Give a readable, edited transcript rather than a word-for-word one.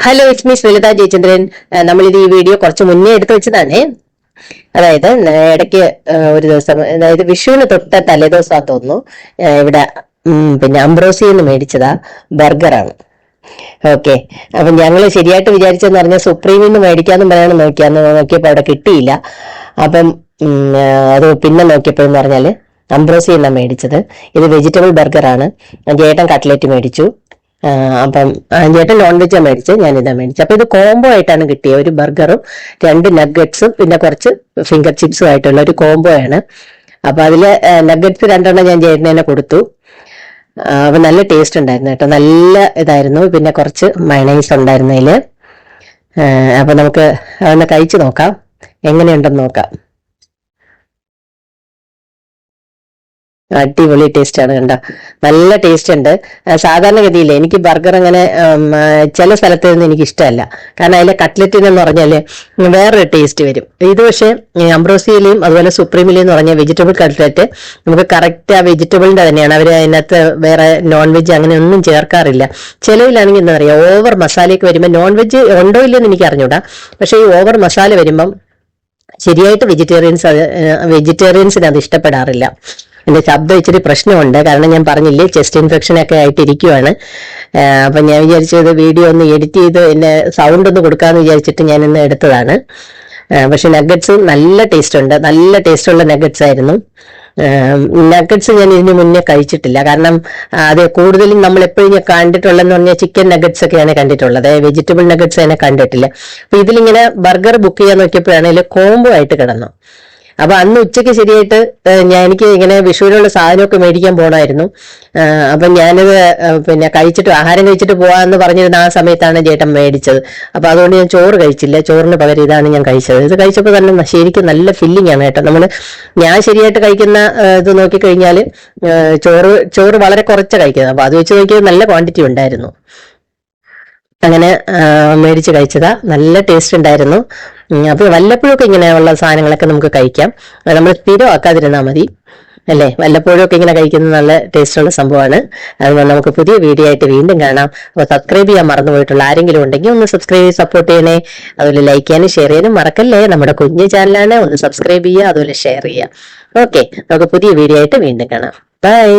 Hello, it's me Sreelatha Jayachandran. നമ്മളിത് ഈ video കുറച്ച് മുന്നേ എടുത്തു വെച്ചതാണ്. അതായത് ഇടയ്ക്ക് ഒരു ദിവസം, അതായത് വിഷുവിന് തൊട്ട തലേദിവസം തോന്നുന്നു, ഇവിടെ പിന്നെ അംബ്രോസിന്ന് മേടിച്ചതാ ബർഗറാണ്. ഓക്കെ, അപ്പൊ ഞങ്ങൾ ശരിയായിട്ട് വിചാരിച്ചെന്ന് പറഞ്ഞാൽ സുപ്രീമിന്ന് മേടിക്കാന്നും പറയാനും നോക്കിയപ്പോ അവിടെ കിട്ടിയില്ല. അപ്പം അത് പിന്നെ നോക്കിയപ്പോഴെന്ന് പറഞ്ഞാല് അംബ്രോസിന്നാണ് മേടിച്ചത്. ഇത് വെജിറ്റബിൾ ബർഗറാണ്. ചേട്ടൻ കട്ട്ലറ്റ് മേടിച്ചു. അപ്പം ചേട്ടൻ നോൺ വെജാണ് മേടിച്ചത്, ഞാനിതാ മേടിച്ചത്. അപ്പൊ ഇത് കോംബോ ആയിട്ടാണ് കിട്ടിയത്. ഒരു ബർഗറും 2 നഗറ്റ്സും പിന്നെ കുറച്ച് ഫിംഗർ ചിപ്സും ആയിട്ടുള്ള ഒരു കോംബോ ആണ്. അപ്പൊ അതില് നഗറ്റ്സ് 2 ഞാൻ ചേട്ടന് തന്നെ കൊടുത്തു. അപ്പൊ നല്ല ടേസ്റ്റ് ഉണ്ടായിരുന്നു കേട്ടോ, നല്ല ഇതായിരുന്നു. പിന്നെ കുറച്ച് മയണൈസ് ഉണ്ടായിരുന്നു അതില്. അപ്പൊ നമുക്ക് അതൊന്ന് കഴിച്ചു നോക്കാം, എങ്ങനെയുണ്ടെന്ന് നോക്കാം. അടിപൊളി ടേസ്റ്റ് ആണ്, കണ്ട നല്ല ടേസ്റ്റ് ഉണ്ട്. സാധാരണഗതിയിൽ എനിക്ക് ബർഗർ അങ്ങനെ ചില സ്ഥലത്ത് നിന്ന് എനിക്ക് ഇഷ്ടമല്ല. കാരണം അതിലെ കട്ട്ലറ്റിനെന്ന് പറഞ്ഞാല് വേറൊരു ടേസ്റ്റ് വരും. ഇത് പക്ഷേ അംബ്രോസിയിലെയും അതുപോലെ സുപ്രീമിലെയും എന്ന് പറഞ്ഞാൽ വെജിറ്റബിൾ കട്ട്ലറ്റ് നമുക്ക് കറക്റ്റ് ആ വെജിറ്റബിളിന്റെ തന്നെയാണ്. അവർ അതിനകത്ത് വേറെ നോൺ വെജ് അങ്ങനെ ഒന്നും ചേർക്കാറില്ല. ചിലവിലാണെങ്കിൽ എന്താ പറയുക, ഓവർ മസാലയൊക്കെ വരുമ്പോൾ, നോൺ വെജ് ഉണ്ടോ ഇല്ലെന്ന് എനിക്ക് അറിഞ്ഞൂടാ, പക്ഷേ ഈ ഓവർ മസാല വരുമ്പം ശരിയായിട്ട് വെജിറ്റേറിയൻസിന് അത് ഇഷ്ടപ്പെടാറില്ല. എന്റെ ശബ്ദം ഇച്ചിരി പ്രശ്നമുണ്ട്, കാരണം ഞാൻ പറഞ്ഞില്ലേ ചെസ്റ്റ് ഇൻഫെക്ഷൻ ഒക്കെ ആയിട്ട് ഇരിക്കുവാണ്. അപ്പൊ ഞാൻ വിചാരിച്ചത് വീഡിയോ ഒന്ന് എഡിറ്റ് ചെയ്ത് എന്നെ സൗണ്ട് ഒന്ന് കൊടുക്കാന്ന് വിചാരിച്ചിട്ട് ഞാൻ ഇന്ന് എടുത്തതാണ്. പക്ഷെ നഗറ്റ്സ് നല്ല ടേസ്റ്റ് ഉണ്ട്, നല്ല ടേസ്റ്റുള്ള നഗറ്റ്സ് ആയിരുന്നു. നഗറ്റ്സ് ഞാൻ ഇതിന് മുന്നേ കഴിച്ചിട്ടില്ല, കാരണം അത് കൂടുതലും നമ്മൾ എപ്പോഴും ഞാൻ കണ്ടിട്ടുള്ളതെന്ന് പറഞ്ഞാൽ ചിക്കൻ നഗറ്റ്സ് ഒക്കെയാണ് കണ്ടിട്ടുള്ളത്, വെജിറ്റബിൾ നഗറ്റ്സ് തന്നെ കണ്ടിട്ടില്ല. അപ്പൊ ഇതിലിങ്ങനെ ബർഗർ ബുക്ക് ചെയ്യാൻ നോക്കിയപ്പോഴാണെങ്കിൽ കോംബോ ആയിട്ട് കിടന്നു. അപ്പൊ അന്ന് ഉച്ചയ്ക്ക് ശരിയായിട്ട് എനിക്ക് ഇങ്ങനെ വിഷുവിനുള്ള സാധനമൊക്കെ മേടിക്കാൻ പോകണമായിരുന്നു. അപ്പൊ ഞാനിത് പിന്നെ ആഹാരം കഴിച്ചിട്ട് പോവാന്ന് പറഞ്ഞിരുന്ന ആ സമയത്താണ് ചേട്ടൻ മേടിച്ചത്. അപ്പൊ അതുകൊണ്ട് ഞാൻ ചോറ് കഴിച്ചില്ല, ചോറിന് പകരം ഇതാണ് ഞാൻ കഴിച്ചത്. ഇത് കഴിച്ചപ്പോൾ തന്നെ ശരിക്കും നല്ല ഫില്ലിംഗ് ആണ് കേട്ടോ. ഞാൻ ശരിയായിട്ട് കഴിക്കുന്ന ഇത് നോക്കിക്കഴിഞ്ഞാല് ചോറ് വളരെ കുറച്ച് കഴിക്കുന്നത്. അപ്പൊ അത് വെച്ച് നോക്കിയത് നല്ല ക്വാണ്ടിറ്റി ഉണ്ടായിരുന്നു. അങ്ങനെ മേടിച്ച് കഴിച്ചതാ, നല്ല ടേസ്റ്റ് ഉണ്ടായിരുന്നു. അപ്പൊ വല്ലപ്പോഴൊക്കെ ഇങ്ങനെയുള്ള സാധനങ്ങളൊക്കെ നമുക്ക് കഴിക്കാം, നമ്മൾ സ്ഥിരമാക്കാതിരുന്നാൽ മതി അല്ലേ. വല്ലപ്പോഴും ഒക്കെ ഇങ്ങനെ കഴിക്കുന്നത് നല്ല ടേസ്റ്റുള്ള സംഭവമാണ്. അതുകൊണ്ട് നമുക്ക് പുതിയ വീഡിയോ ആയിട്ട് വീണ്ടും കാണാം. അപ്പോൾ സബ്സ്ക്രൈബ് ചെയ്യാൻ മറന്നുപോയിട്ടുള്ള ആരെങ്കിലും ഉണ്ടെങ്കിൽ ഒന്ന് സബ്സ്ക്രൈബ് ചെയ്ത് സപ്പോർട്ട് ചെയ്യണേ. അതുപോലെ ലൈക്ക് ചെയ്യാനും ഷെയർ ചെയ്യാനും മറക്കല്ലേ. നമ്മുടെ കുഞ്ഞു ചാനലാണ്, ഒന്ന് സബ്സ്ക്രൈബ് ചെയ്യുക, അതുപോലെ ഷെയർ ചെയ്യുക. ഓക്കെ, നമുക്ക് പുതിയ വീഡിയോ ആയിട്ട് വീണ്ടും കാണാം. ബൈ.